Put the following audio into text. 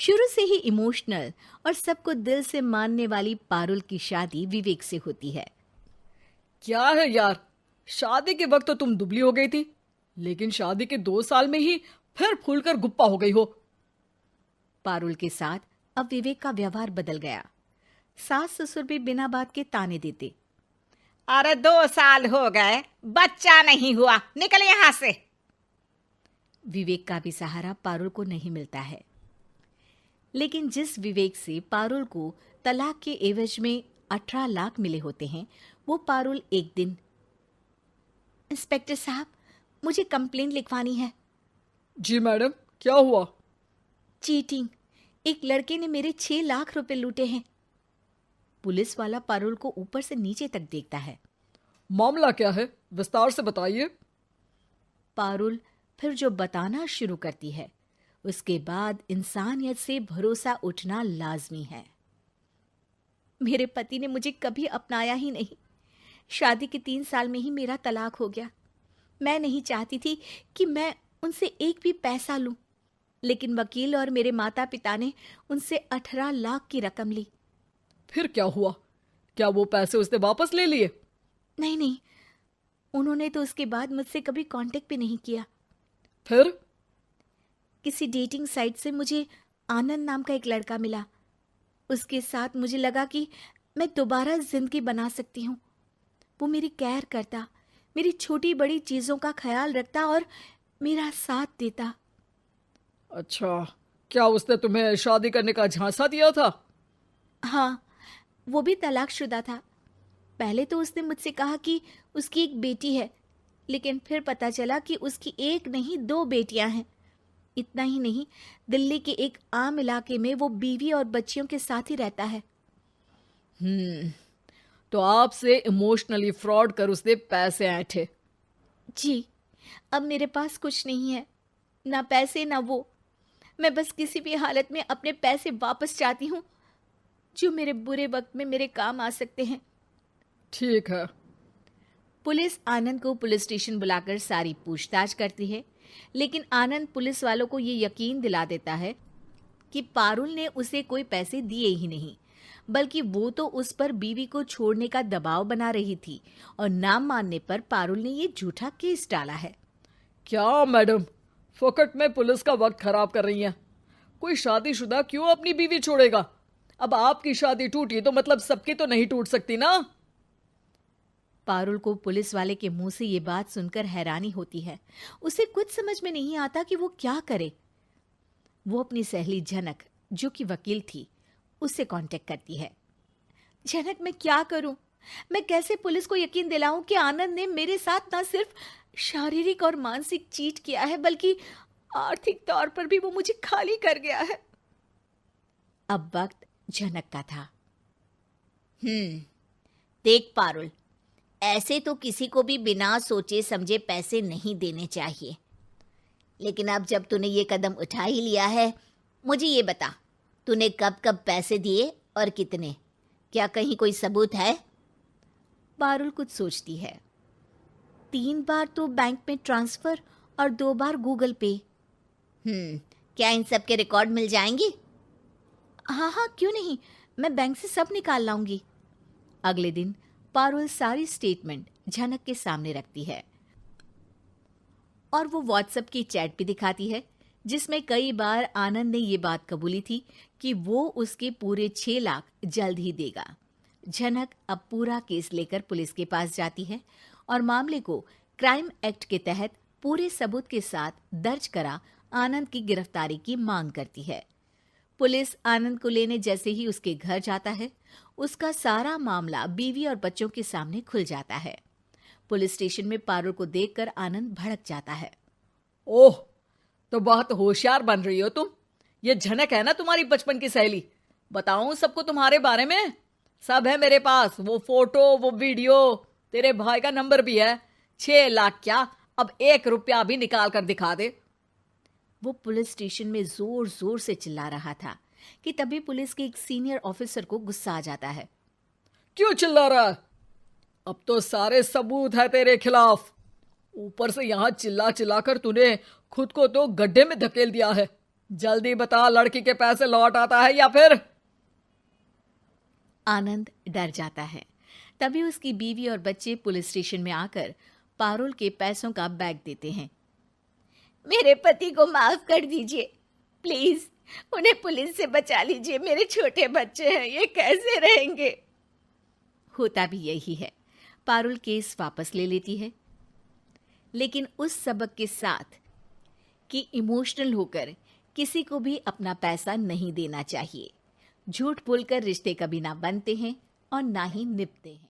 शुरू से ही इमोशनल और सबको दिल से मानने वाली पारुल की शादी विवेक से होती है। क्या है यार, शादी के वक्त तो तुम दुबली हो गई थी, लेकिन शादी के 2 साल में ही फिर फूलकर गुप्पा हो गई हो। पारुल के साथ अब विवेक का व्यवहार बदल गया। सास ससुर भी बिना बात के ताने देते। अरे 2 साल हो गए, बच्चा नहीं हुआ, निकल यहां से। विवेक का भी सहारा पारुल को नहीं मिलता है। लेकिन जिस विवेक से पारुल को तलाक के एवज में 18 लाख मिले होते हैं, वो पारुल एक दिन, इंस्पेक्टर साहब, मुझे कंप्लेंट लिखवानी है। जी मैडम, क्या हुआ? चीटिंग, एक लड़के ने मेरे 6 लाख रुपए लूटे हैं। पुलिस वाला पारुल को ऊपर से नीचे तक देखता है। मामला क्या है, विस्तार से बताइए। पारुल फिर जो बताना शुरू करती है, उसके बाद इंसानियत से भरोसा उठना लाजमी है। मेरे पति ने मुझे कभी अपनाया ही नहीं। शादी के 3 साल में ही मेरा तलाक हो गया। मैं नहीं चाहती थी कि मैं उनसे एक भी पैसा लूं, लेकिन वकील और मेरे माता पिता ने उनसे 18 लाख की रकम ली। फिर क्या हुआ? क्या वो पैसे उसने वापस ले लिए? नहीं, उन्होंने तो उसके बाद मुझसे कभी कांटेक्ट भी नहीं किया। फिर? किसी डेटिंग साइट से मुझे आनंद नाम का एक लड़का मिला। उसके साथ मुझे लगा कि मैं दोबारा जिंदगी बना सकती हूँ। वो मेरी केयर करता, मेरी छोटी बड़ी चीजों का ख्याल रखता और मेरा साथ देता। अच्छा, क्या उसने तुम्हें शादी करने का झांसा दिया था? हाँ, वो भी तलाकशुदा था। पहले तो उसने मुझसे कहा कि उसकी एक बेटी है, लेकिन फिर पता चला कि उसकी एक नहीं 2 बेटियां हैं। इतना ही नहीं, दिल्ली के एक आम इलाके में वो बीवी और बच्चियों के साथ ही रहता है। तो आपसे इमोशनली फ्रॉड कर उसने पैसे ऐंठे? जी, अब मेरे पास कुछ नहीं है, ना पैसे ना वो। मैं बस किसी भी हालत में अपने पैसे वापस चाहती हूँ, जो मेरे बुरे वक्त में मेरे काम आ सकते हैं। ठीक है। पुलिस आनंद को पुलिस स्टेशन बुलाकर सारी पूछताछ करती है, लेकिन आनंद पुलिस वालों को ये यकीन दिला देता है कि पारुल ने उसे कोई पैसे दिए ही नहीं, बल्कि वो तो उस पर बीवी को छोड़ने का दबाव बना रही थी और ना मानने पर पारुल ने ये झूठा केस डाला है। क्या मैडम, फोकट में पुलिस का वक्त खराब कर रही हैं? कोई शादीशुदा क्यों अपनी बीवी छोड़ेगा? अब आपकी शादी टूटी तो मतलब सबकी तो नहीं टूट सकती ना। पारुल को पुलिस वाले के मुंह से ये बात सुनकर हैरानी होती है। उसे कुछ समझ में नहीं आता कि वो क्या करे। वो अपनी सहेली झनक, जो कि वकील थी, उससे कांटेक्ट करती है। झनक, मैं क्या करूं? मैं कैसे पुलिस को यकीन दिलाऊं कि आनंद ने मेरे साथ ना सिर्फ शारीरिक और मानसिक चीट किया है, बल्कि आर्थिक तौर पर भी वो मुझे खाली कर गया है। अब वक्त झनक का था। देख पारुल, ऐसे तो किसी को भी बिना सोचे समझे पैसे नहीं देने चाहिए, लेकिन अब जब तूने ये कदम उठा ही लिया है, मुझे ये बता, तूने कब कब पैसे दिए और कितने? क्या कहीं कोई सबूत है? पारुल कुछ सोचती है। 3 बार तो बैंक में ट्रांसफर और 2 बार गूगल पे। क्या इन सब के रिकॉर्ड मिल जाएंगे? हाँ, क्यों नहीं, मैं बैंक से सब निकाल लाऊंगी। अगले दिन पारुल सारी स्टेटमेंट झनक के सामने रखती है और वो व्हाट्सएप की चैट भी दिखाती है, जिसमें कई बार आनंद ने ये बात कबूली थी कि वो उसके पूरे 6 लाख जल्द ही देगा। झनक अब पूरा केस लेकर पुलिस के पास जाती है और मामले को क्राइम एक्ट के तहत पूरे सबूत के साथ दर्ज करा आनंद की गिरफ्तारी की मांग करती है। पुलिस आनंद को लेने जैसे ही उसके घर जाता है, उसका सारा मामला बीवी और बच्चों के सामने खुल जाता है। पुलिस स्टेशन में पारुल को देखकर आनंद भड़क जाता है। ओह, तो बहुत होशियार बन रही हो तुम। ये झनक है ना तुम्हारी बचपन की सहेली? बताऊं सबको तुम्हारे बारे में? सब है मेरे पास, वो फोटो, वो वीडियो, तेरे भाई का नंबर भी है। 6 लाख क्या, अब 1 रुपया भी निकाल कर दिखा दे। वो पुलिस स्टेशन में जोर जोर से चिल्ला रहा था कि तभी पुलिस के एक सीनियर ऑफिसर को गुस्सा आ जाता है। क्यों चिल्ला रहा है? अब तो सारे सबूत है तेरे खिलाफ। ऊपर से यहां चिल्ला चिल्ला कर तूने खुद को तो गड्ढे में धकेल दिया है। जल्दी बता, लड़की के पैसे लौट आता है या फिर? आनंद डर जाता है। तभी उसकी बीवी और बच्चे पुलिस स्टेशन में आकर पारुल के पैसों का बैग देते हैं। मेरे पति को माफ कर दीजिए, प्लीज उन्हें पुलिस से बचा लीजिए। मेरे छोटे बच्चे हैं, ये कैसे रहेंगे? होता भी यही है। पारुल केस वापस ले लेती है, लेकिन उस सबक के साथ कि इमोशनल होकर किसी को भी अपना पैसा नहीं देना चाहिए। झूठ बोलकर रिश्ते कभी ना बनते हैं और ना ही निभते हैं।